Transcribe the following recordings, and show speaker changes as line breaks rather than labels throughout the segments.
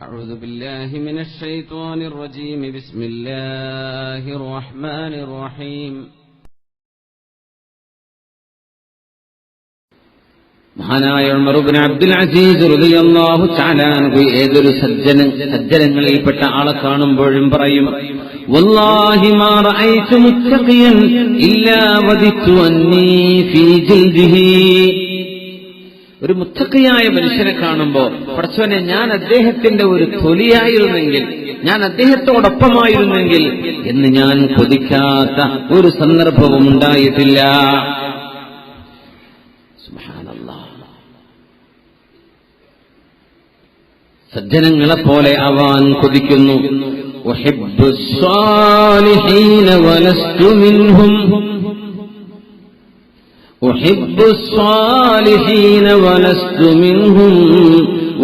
أعوذ بالله من الشيطان الرجيم بسم الله الرحمن الرحيم മഹാനായ ഉമർ ഇബ്നു അബ്ദുൽ അസീസ് റളിയല്ലാഹു തആല അൻഹു ഏതൊരു സജ്ജനങ്ങളിൽപ്പെട്ട ആളെ കാണുമ്പോഴും പറയും, വല്ലാഹി മാ റഅയ്തു മുത്തഖിയൻ ഇല്ലാ വദിത്തു അന്നീ ഫീ ജിൽദിഹി. ഒരു മുത്തഖിയായ മനുഷ്യനെ കാണുമ്പോ പടച്ചവനെ, ഞാൻ അദ്ദേഹത്തിന്റെ ഒരു തൊലിയായിരുന്നെങ്കിൽ, ഞാൻ അദ്ദേഹത്തോടൊപ്പമായിരുന്നെങ്കിൽ എന്ന് ഞാൻ കൊതിക്കാത്ത ഒരു സന്ദർഭവും ഉണ്ടായിട്ടില്ല. സജ്ജനങ്ങളെപ്പോലെ ആവാൻ കൊതിക്കുന്നു. أحب الصالحين ولست منهم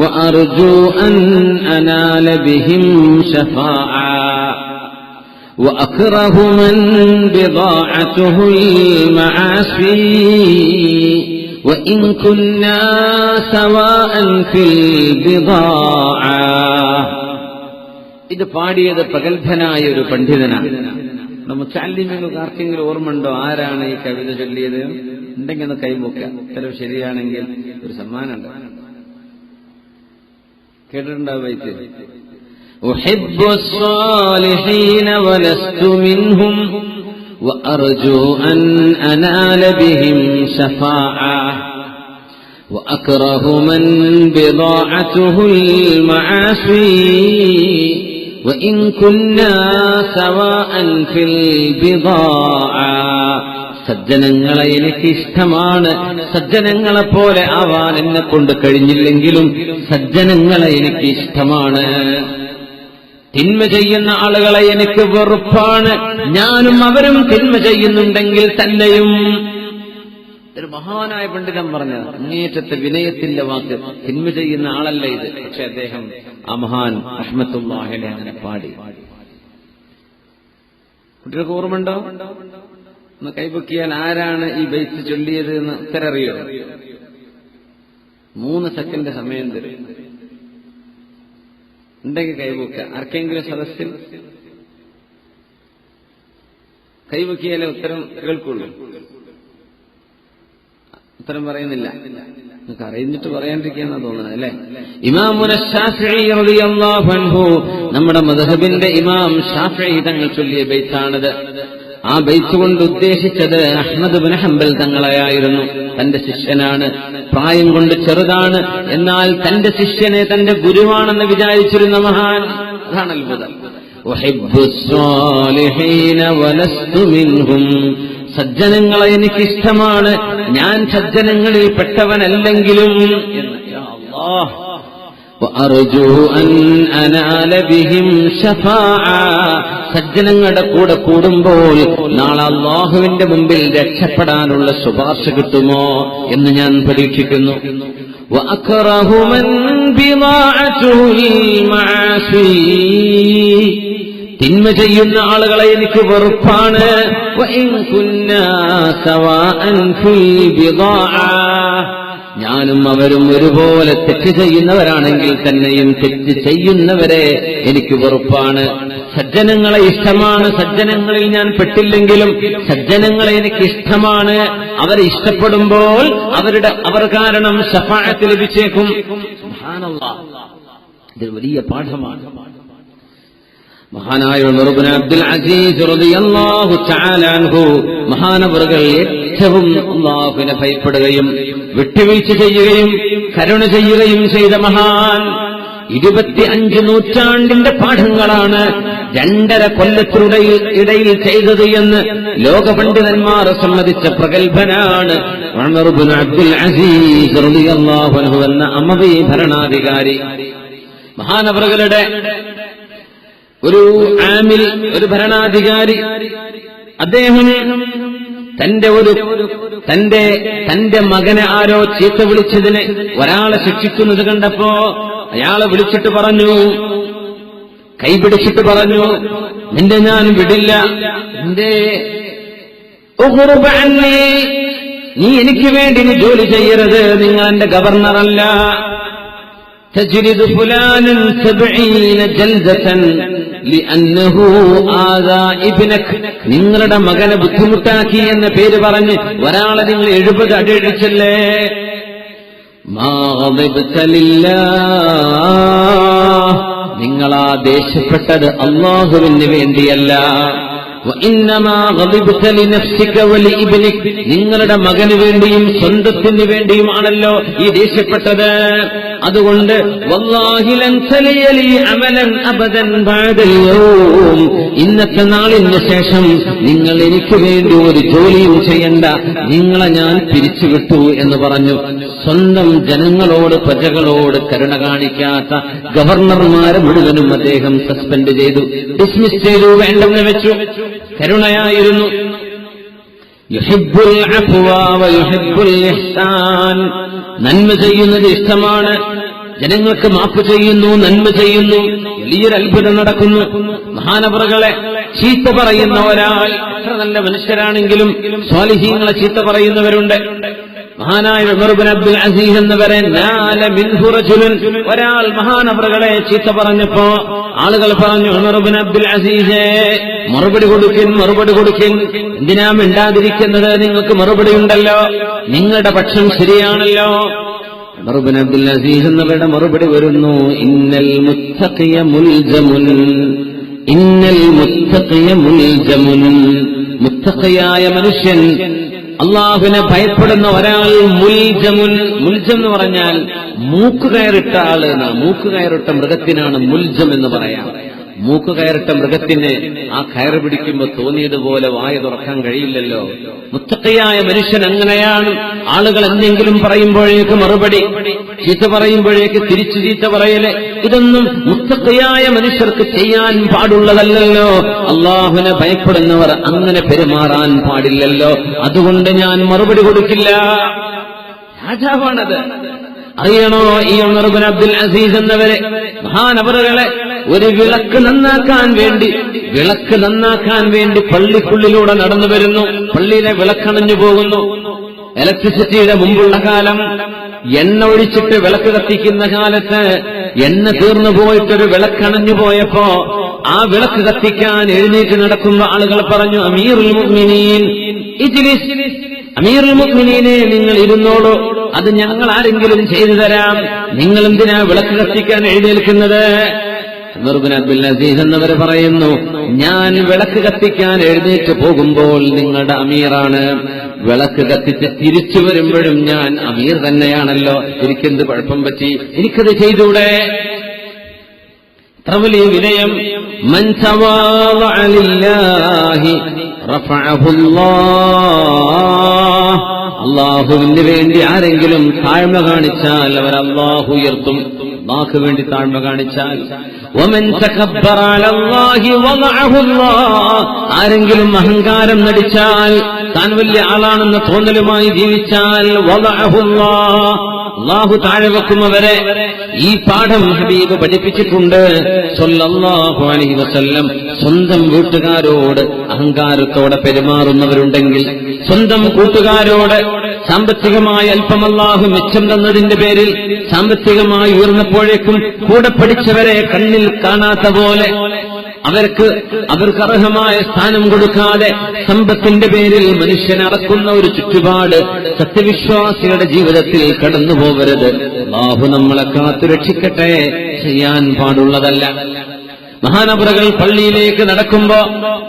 وأرجو أن أنال بهم شفاعة وأكره من بضاعته المعاصي وإن كنا سواء في البضاعة. ഇത് പാടിയത് പ്രഗത്ഭനായ ഒരു പണ്ഡിതനാണ്. മുത്തഅല്ലിമീങ്ങൾക്ക് ആർക്കെങ്കിലും ഓർമ്മയുണ്ടോ ആരാണ് ഈ കവിത ചൊല്ലിയത്? ഉണ്ടെങ്കിൽ ഒന്ന് കൈമുക്കുക. ചിലവ് ശരിയാണെങ്കിൽ ഒരു സമ്മാനമുണ്ട്. കേട്ടിട്ടുണ്ടാവും. أحب الصالحين ولست منهم وأرجو أن أنال بهم شفاعة وأكره من بضاعته المعاصي وإن كنا سواء في البضاعة. സജ്ജനങ്ങളെ എനിക്കിഷ്ടമാണ്. സജ്ജനങ്ങളെപ്പോലെ ആവാൻ എന്നെ കൊണ്ട് കഴിഞ്ഞില്ലെങ്കിലും സജ്ജനങ്ങളെ എനിക്ക് ഇഷ്ടമാണ്. തിന്മ ചെയ്യുന്ന ആളുകളെ എനിക്ക് വെറുപ്പാണ്. ഞാനും അവരും തിന്മ ചെയ്യുന്നുണ്ടെങ്കിൽ തന്നെയും. ഒരു മഹാനായ പണ്ഡിതൻ പറഞ്ഞത്, അങ്ങേറ്റത്തെ വിനയത്തിന്റെ വാക്ക്. തിന്മ ചെയ്യുന്ന ആളല്ല ഇത്. പക്ഷെ അദ്ദേഹം ആ മഹാൻ റഹ്മത്തുള്ളാഹി അലൈഹി അങ്ങനെ പാടി. കുട്ടികൾക്ക് ഓർമ്മയുണ്ടോ? ഒന്ന് കൈപൊക്കിയാൽ ആരാണ് ഈ ബൈത്ത് ചൊല്ലിയത് എന്ന് ഉത്തരറിയോ? 3 സെക്കൻഡ് സമയം തരും. ഉണ്ടെങ്കിൽ കൈപൊക്കുക. ആർക്കെങ്കിലും സദസ്സിൽ കൈപൊക്കിയാലേ ഉത്തരം കേൾക്കുള്ളൂ. ഉത്തരം പറയുന്നില്ല. നിങ്ങൾക്ക് അറിഞ്ഞിട്ട് പറയാണ്ടിരിക്കാന്നാ തോന്നുന്നത് അല്ലേ? ഇമാമുന ശാഫിഈ റളിയല്ലാഹു അൻഹു, നമ്മുടെ മദ്ഹബിന്റെ ഇമാം ശാഫിഈ തങ്ങൾ ചൊല്ലിയ ബൈത്താണിത്. ആ ബൈത്ത് കൊണ്ട് ഉദ്ദേശിച്ചത് അഹ്മദ് ഇബ്നു ഹംബൽ തങ്ങളെയായിരുന്നു. തന്റെ ശിഷ്യനാണ്. പ്രായം കൊണ്ട് ചെറുതാണ്, എന്നാൽ തന്റെ ശിഷ്യനെ തന്റെ ഗുരുവാണെന്ന് വിചാരിച്ചിരുന്ന മഹാൻ. അതാണ് അത്ഭുതം. വഹിബ്ബുസ്സാലിഹീന വലസ്തു മിൻഹും. സജ്ജനങ്ങളെ എനിക്കിഷ്ടമാണ്, ഞാൻ സജ്ജനങ്ങളിൽ പെട്ടവനല്ലെങ്കിലും എന്ന്. യാ അല്ലാഹ്. വഅർജു അൻ അനാല ബിഹിം ശഫാഅ. സജ്ജനങ്ങളുടെ കൂടെ കൂടുമ്പോൾ നാളെ അല്ലാഹുവിന്റെ മുമ്പിൽ രക്ഷപ്പെടാനുള്ള ശുപാർശ കിട്ടുമോ എന്ന് ഞാൻ പ്രതീക്ഷിക്കുന്നു. വഅക്റഹു മൻ ബിദാഅതുൽ മആസി. തിന്മ ചെയ്യുന്ന ആളുകളെ എനിക്ക് വെറുപ്പാണ്. വഇൻ കുന്നാ സവാഅൻ ഫിൽ ബിദാഅ. ഞാനും അവരും ഒരുപോലെ തെറ്റ് ചെയ്യുന്നവരാണെങ്കിൽ തന്നെയും തെറ്റ് ചെയ്യുന്നവരെ എനിക്ക് വെറുപ്പാണ്. സജ്ജനങ്ങളെ ഇഷ്ടമാണ്. സജ്ജനങ്ങളിൽ ഞാൻ പെട്ടില്ലെങ്കിലും സജ്ജനങ്ങളെ എനിക്ക് ഇഷ്ടമാണ്. അവരെ ഇഷ്ടപ്പെടുമ്പോൾ അവർ കാരണം ശഫാഅത്ത് ലഭിച്ചേക്കും. സുബ്ഹാനല്ലാഹ്. ഇത് വലിയ പാഠമാണ്. മഹാനായ ഉമർ ഇബ്നു അബ്ദുൽ അസീസ് റളിയല്ലാഹു തആല അൻഹു, മഹാനവറുകൾ ഏറ്റവും അല്ലാഹുവിനെ ഭയപ്പെടുകയും വിട്ടുവീഴ്ച ചെയ്യുകയും കരുണ ചെയ്യുകയും ചെയ്ത മഹാൻ. 25 നൂറ്റാണ്ടിന്റെ പാഠങ്ങളാണ് 2.5 കൊല്ലത്തിനിടയിൽ ചെയ്തത് എന്ന് ലോക പണ്ഡിതന്മാർ സമ്മതിച്ച പ്രഗത്ഭനാണ് ഉമർ ഇബ്നു അബ്ദുൽ അസീസ് റളിയല്ലാഹു അൻഹു എന്ന അമവി ഭരണാധികാരി. മഹാനവറുകളുടെ ഒരു ആമിൽ, ഒരു ഭരണാധികാരി, അദ്ദേഹം തന്റെ മകനെ ആരോ ചീത്ത വിളിച്ചതിന് ഒരാളെ ശിക്ഷിക്കുന്നത് കണ്ടപ്പോ അയാളെ വിളിച്ചിട്ട് പറഞ്ഞു, കൈപിടിച്ചിട്ട് പറഞ്ഞു, നിന്റെ ഞാൻ വിടില്ല. നീ എനിക്ക് വേണ്ടി നീ ജോലി ചെയ്യരുത്. നിങ്ങൾ എന്റെ ഗവർണറല്ല. تجلد فلانا 70 جلدة لأنه آذى ابنك. നിങ്ങളുടെ മകനെ ബുദ്ധിമുട്ടാക്കി എന്ന പേര് പറഞ്ഞ് ഒരാളെ നിങ്ങൾ 70 അടിയടിച്ചല്ലേ. മാ ഗളിബ്ത ലില്ലാഹ്, നിങ്ങളാ ദേഷ്യപ്പെട്ടത് അല്ലാഹുവിന് വേണ്ടിയല്ല. വഇന്നമാ ഗളിബ്ത ലിനഫ്സിക വലിഇബ്നിക, നിങ്ങളുടെ മകന് വേണ്ടിയും സ്വന്തത്തിന് വേണ്ടിയുമാണല്ലോ ഈ ദേഷ്യപ്പെട്ടത്. അതുകൊണ്ട് വല്ലാഹി ലൻ തലിയലി അമലൻ അബദൻ ബഅദൽ യൗം, ഇന്നത്തെ നാളിന് ശേഷം നിങ്ങൾ എനിക്ക് വേണ്ടി ഒരു ജോലിയും ചെയ്യണ്ട, നിങ്ങളെ ഞാൻ പിരിച്ചുവിട്ടു എന്ന് പറഞ്ഞു. സ്വന്തം ജനങ്ങളോട് പ്രജകളോട് കരുണ കാണിക്കാത്ത ഗവർണർമാരെ മുഴുവനും അദ്ദേഹം സസ്പെൻഡ് ചെയ്തു, ഡിസ്മിസ് ചെയ്തു, വേണ്ടെന്ന് വെച്ചു. കരുണയായിരുന്നു. യുഹിബ്ബുൽ അഫ്വ വയുഹിബ്ബുൽ ഇഹ്സാൻ, നന്മ ചെയ്യുന്നത് ഇഷ്ടമാണ്, ജനങ്ങൾക്ക് മാപ്പ് ചെയ്യുന്നു, നന്മ ചെയ്യുന്നു. വലിയൊരു അത്ഭുതം നടക്കുന്നു. മഹാനവറുകളെ ചീത്ത പറയുന്ന ഒരാൾ, എത്ര നല്ല മനുഷ്യരാണെങ്കിലും സ്വാലിഹീങ്ങളെ ചീത്ത പറയുന്നവരുണ്ട്. മഹാനായ ഉമർ ഇബ്നു അബ്ദുൽ അസീസ് എന്നവരെ നാല മിൻഹു റജുലുൻ, ഒരാൾ മഹാനവറുകളെ ചീത്ത പറഞ്ഞപ്പോ ആളുകൾ പറഞ്ഞു, ഉമർ ഇബ്നു അബ്ദുൽ അസീസേ മറുപടി കൊടുക്കിൻ, മറുപടി കൊടുക്കിൻ. എന്തിനാ മിണ്ടാതിരിക്കുന്നത്? നിങ്ങൾക്ക് മറുപടി ഉണ്ടല്ലോ, നിങ്ങളുടെ പക്ഷം ശരിയാണല്ലോ. ഉമർ ഇബ്നു അബ്ദുൽ അസീസ് എന്നവരുടെ മറുപടി വരുന്നു, ഇന്നൽ മുത്തഖിയ മുൽജമുൻ, ഇന്നൽ മുത്തഖിയ മുൽജമുൻ. മുത്തഖിയായ മനുഷ്യൻ, അള്ളാഹുവിനെ ഭയപ്പെടുന്ന ഒരാൾ മുൽജമുൻ. മുൽജം എന്ന് പറഞ്ഞാൽ മൂക്ക് കയറിട്ട ആള്, മൂക്ക് കയറിട്ട മൃഗത്തിനാണ് മുൽജം എന്ന് പറയാം. മൂക്ക് കയറിട്ട മൃഗത്തിന് ആ കയറ് പിടിക്കുമ്പോൾ തോന്നിയതുപോലെ വായ തുറക്കാൻ കഴിയില്ലല്ലോ. മുത്തഖിയായ മനുഷ്യൻ അങ്ങനെയാണ്. ആളുകൾ എന്തെങ്കിലും പറയുമ്പോഴേക്ക് മറുപടി, ചീത്ത പറയുമ്പോഴേക്ക് തിരിച്ചു ചീത്ത പറയല്, ഇതൊന്നും മുത്തഖിയായ മനുഷ്യർക്ക് ചെയ്യാൻ പാടുള്ളതല്ലല്ലോ. അള്ളാഹുവിനെ ഭയപ്പെടുന്നവർ അങ്ങനെ പെരുമാറാൻ പാടില്ലല്ലോ. അതുകൊണ്ട് ഞാൻ മറുപടി കൊടുക്കില്ല. രാജാവാണത്, അറിയണോ? ഈ ഉമർ ഇബ്നു അബ്ദുൽ അസീസ് എന്നവരെ മഹാനവറുകളെ ഒരു വിളക്ക് നന്നാക്കാൻ വേണ്ടി പള്ളിക്കുള്ളിലൂടെ നടന്നു വരുന്നു. പള്ളിയിലെ വിളക്കണഞ്ഞു പോകുന്നു. ഇലക്ട്രിസിറ്റിയുടെ മുമ്പുള്ള കാലം, എണ്ണ ഒഴിച്ചിട്ട് വിളക്ക് കത്തിക്കുന്ന കാലത്ത് എണ്ണ തീർന്നു പോയിട്ടൊരു വിളക്കണഞ്ഞു പോയപ്പോ ആ വിളക്ക് കത്തിക്കാൻ എഴുന്നേറ്റ് നടക്കുന്ന ആളുകൾ പറഞ്ഞു, അമീറുൽ മുഅ്മിനീൻ ഇജ്ലിസ്, അമീറുൽ മുഅ്മിനീനെ നിങ്ങൾ ഇരുന്നോളൂ, അത് ഞങ്ങൾ ആരെങ്കിലും ചെയ്തു തരാം, നിങ്ങൾ എന്തിനാ വിളക്ക് കത്തിക്കാൻ എഴുന്നേൽക്കുന്നത്? ഉമർ ഇബ്നു അബ്ദുൽ അസീസ് എന്നവർ പറയുന്നു, ഞാൻ വിളക്ക് കത്തിക്കാൻ എഴുന്നേറ്റ് പോകുമ്പോൾ നിങ്ങളുടെ അമീറാണ്, വിളക്ക് കത്തിച്ച് തിരിച്ചു വരുമ്പോഴും ഞാൻ അമീർ തന്നെയാണല്ലോ, എനിക്കെന്ത് കുഴപ്പം പറ്റി? എനിക്കത് ചെയ്തൂടെ? എത്ര വലിയ വിനയം! മൻ തവാളഅ ലില്ലാഹി റഫഅഹുല്ലാഹ്, അല്ലാഹുവിന് വേണ്ടി ആരെങ്കിലും താഴ്മ കാണിച്ചാൽ അവർ അല്ലാഹു ഉയർത്തും. അല്ലാഹുവിന് വേണ്ടി താഴ്മ കാണിച്ചാൽ, വമൻ തകബ്ബറ അലല്ലാഹി വദഅഹു അല്ലാഹ്, ആരെങ്കിലും അഹങ്കാരം നടിച്ചാൽ, താൻ വലിയ ആളാണെന്ന തോന്നലുമായി ജീവിച്ചാൽ, വദഅഹു അല്ലാഹ്, അല്ലാഹു താഴെ വെക്കും അവരെ. ഈ പാഠം ഹബീബ് പഠിപ്പിച്ചിട്ടുണ്ട് സ്വല്ലല്ലാഹു അലൈഹി വസല്ലം. സ്വന്തം വീട്ടുകാരോട് അഹങ്കാരത്തോടെ പെരുമാറുന്നവരുണ്ടെങ്കിൽ, സ്വന്തം കൂട്ടുകാരോട് സാമ്പത്തികമായി അല്പം അല്ലാഹു മെച്ചം തന്നതിന്റെ പേരിൽ സാമ്പത്തികമായി ഉയർന്നപ്പോഴേക്കും കൂടെ പഠിച്ചവരെ കണ്ണിൽ കാണാത്ത പോലെ അവർക്ക് അർഹമായ സ്ഥാനം കൊടുക്കാതെ സമ്പത്തിന്റെ പേരിൽ മനുഷ്യനെ അറക്കുന്ന ഒരു ചുറ്റുപാട് സത്യവിശ്വാസികളുടെ ജീവിതത്തിൽ കടന്നു പോകരുത്. അല്ലാഹു നമ്മളെ കാത്തു രക്ഷിക്കട്ടെ. ചെയ്യാൻ പാടുള്ളതല്ല. മഹാനവറുകൾ പള്ളിയിലേക്ക് നടക്കുമ്പോ,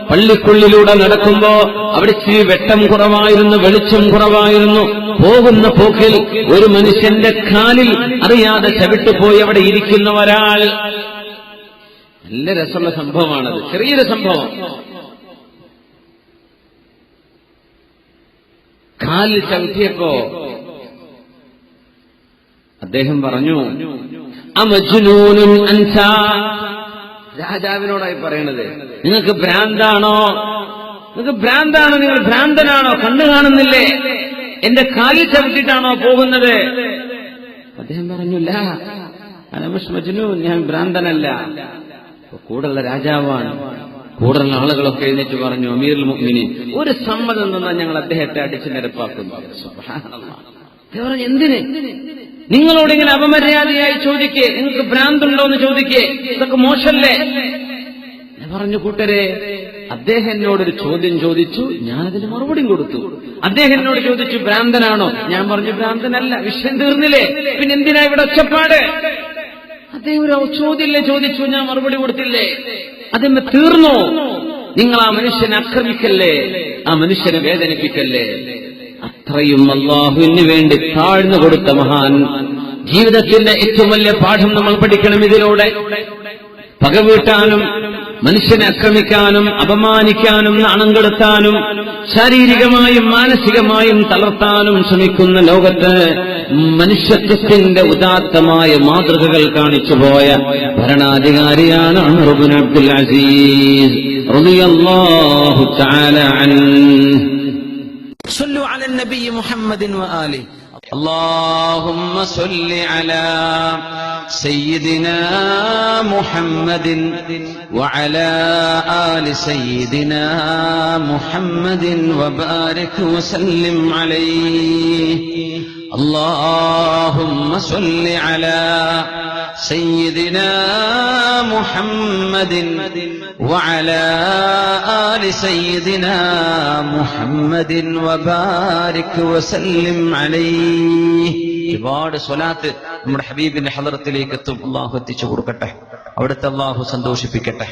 പള്ളിക്കുള്ളിലൂടെ നടക്കുമ്പോ അവിടെ ഇച്ചിരി വെട്ടം കുറവായിരുന്നു, വെളിച്ചം കുറവായിരുന്നു. പോകുന്ന പോക്കിൽ ഒരു മനുഷ്യന്റെ കാലിൽ അറിയാതെ ചവിട്ടുപോയി അവിടെ ഇരിക്കുന്ന ഒരാൾ. നല്ല രസമുള്ള സംഭവമാണത്, ചെറിയൊരു സംഭവം. കാലിൽ ചവിട്ടിയപ്പോ അദ്ദേഹം പറഞ്ഞു, അമജ്നൂനുൻ അൻത, രാജാവിനോടായി പറയണത്, നിങ്ങൾക്ക് ഭ്രാന്താണോ? നിങ്ങൾക്ക് ഭ്രാന്താണോ? നിങ്ങൾ ഭ്രാന്തനാണോ? കണ്ണു കാണുന്നില്ലേ? എന്റെ കാലിൽ ചവിട്ടിട്ടാണോ പോകുന്നത്? അദ്ദേഹം പറഞ്ഞു, ലാ അന മജ്നൂൻ, ഞാൻ ഭ്രാന്തനല്ല. കൂടെയുള്ള രാജാവാണ്. കൂടെയുള്ള ആളുകളൊക്കെ എഴുന്നേറ്റ് പറഞ്ഞു, അമീറുൽ മുഅ്മിനീൻ ഒരു സമ്മതം തന്നാൽ ഞങ്ങൾ അദ്ദേഹത്തെ അടിച്ചു നിരപ്പാക്കുന്നു. സുബ്ഹാനല്ലാഹ്. എന്തിന്? നിങ്ങളോട് ഇങ്ങനെ അപമര്യാദയായി ചോദിക്കേ, നിങ്ങൾക്ക് ഭ്രാന്തുണ്ടോ എന്ന് ചോദിക്കേ, ഇതൊക്കെ മോശല്ലേ? ഞാൻ പറഞ്ഞു, കൂട്ടരെ, അദ്ദേഹം എന്നോടൊരു ചോദ്യം ചോദിച്ചു, ഞാനതിന് മറുപടിയും കൊടുത്തു. അദ്ദേഹം എന്നോട് ചോദിച്ചു ഭ്രാന്തനാണോ? ഞാൻ പറഞ്ഞു ഭ്രാന്തനല്ല. വിഷയം തീർന്നില്ലേ? പിന്നെ എന്തിനാ ഇവിടെ ഒച്ചപ്പാട്? അദ്ദേഹം ഒരു ചോദ്യമല്ലേ ചോദിച്ചു, ഞാൻ മറുപടി കൊടുത്തില്ലേ? അതിന് തീർന്നു. നിങ്ങൾ ആ മനുഷ്യനെ ആക്രമിക്കല്ലേ, ആ മനുഷ്യനെ വേദനിപ്പിക്കല്ലേ. അത്രയും അല്ലാഹുവിന് വേണ്ടി താഴ്ന്നു കൊടുത്ത മഹാൻ. ജീവിതത്തിന്റെ ഏറ്റവും വലിയ പാഠം നമ്മൾ പഠിക്കണം ഇതിലൂടെ. പകവീട്ടാനും മനുഷ്യനെ ആക്രമിക്കാനും അപമാനിക്കാനും നാണം കെടുത്താനും ശാരീരികമായും മാനസികമായും തളർത്താനും ശ്രമിക്കുന്ന ലോകത്ത് മനുഷ്യത്വത്തിന്റെ ഉദാത്തമായ മാതൃകകൾ കാണിച്ചുപോയ ഭരണാധികാരിയാണ് ഉമർ ഇബ്നു അബ്ദുൽ അസീസ് റളിയല്ലാഹു തആല അൻഹു.
صلوا على النبي محمد وآله.
اللهم صل على سيدنا محمد وعلى آل سيدنا محمد وبارك وسلم عليه. اللهم صل على سيدنا محمد وعلى آل سيدنا محمد وبارك وسلم عليه. ഒരുപാട് സ്വലാത്ത് നമ്മുടെ ഹബീബിന്റെ ഹളറത്തിലേക്ക് എത്തും. അള്ളാഹു എത്തിച്ചു കൊടുക്കട്ടെ, അവിടുത്തെ അള്ളാഹു സന്തോഷിപ്പിക്കട്ടെ.